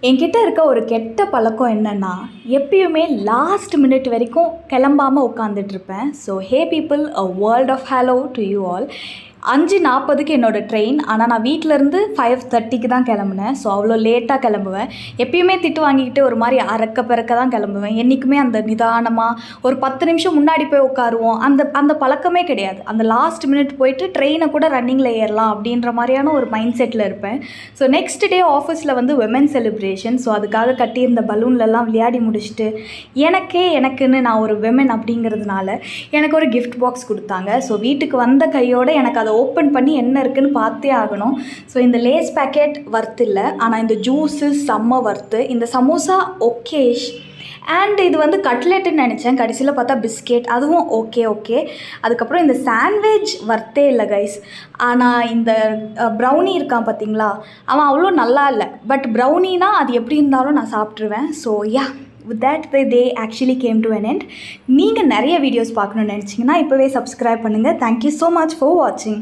என்கிட்ட இருக்க ஒரு கெட்ட பழக்கம் என்னென்னா, எப்பயுமே லாஸ்ட் மினிட் வரைக்கும் கிளம்பாமல் உட்காந்துட்ருப்பேன். So hey people, a world of hello to you all. 5:40க்கு என்னோடய ட்ரெயின். ஆனால் நான் வீட்டிலேருந்து 5:30க்கு தான் கிளம்புனேன். ஸோ அவ்வளோ லேட்டாக கிளம்புவேன். எப்பயுமே திட்டு வாங்கிக்கிட்டு ஒரு மாதிரி அறக்க பறக்க தான் கிளம்புவேன். என்றைக்குமே அந்த நிதானமாக ஒரு 10 நிமிஷம் முன்னாடி போய் உட்காருவோம், அந்த பழக்கமே கிடையாது. அந்த லாஸ்ட் மினிட் போயிட்டு ட்ரெயினை கூட ரன்னிங்கில் ஏறலாம் அப்படின்ற மாதிரியான ஒரு மைண்ட் செட்டில் இருப்பேன். ஸோ நெக்ஸ்ட் டே ஆஃபீஸில் வந்து விமென் செலிப்ரேஷன். ஸோ அதுக்காக கட்டியிருந்த பலூன்லலாம் விளையாடி முடிச்சுட்டு எனக்குன்னு நான் ஒரு விமென் அப்படிங்கிறதுனால எனக்கு ஒரு கிஃப்ட் பாக்ஸ் கொடுத்தாங்க. ஸோ வீட்டுக்கு வந்த கையோடு எனக்கு அதை ஓப்பன் பண்ணி என்ன இருக்குதுன்னு பார்த்தே ஆகணும். ஸோ இந்த லேஸ் பேக்கெட் வர்த்து இல்லை, ஆனால் இந்த ஜூஸு செம்ம வர்த்து. இந்த சமோசா ஓகேஷ். அண்ட் இது வந்து கட்லெட்டுன்னு நினச்சேன், கடைசியில் பார்த்தா பிஸ்கெட், அதுவும் ஓகே. அதுக்கப்புறம் இந்த சாண்ட்விச் வர்த்தே இல்லை கைஸ். ஆனால் இந்த ப்ரௌனி இருக்கான் பார்த்தீங்களா, அவன் அவ்வளோ நல்லா இல்லை. பட் ப்ரௌனினா அது எப்படி இருந்தாலும் நான் சாப்பிட்ருவேன். So with that the day actually came to an end. நீங்கள் நிறைய வீடியோஸ் பார்க்கணுன்னு நினச்சிங்கன்னா இப்போவே சப்ஸ்கிரைப் பண்ணுங்கள். Thank you so much for watching.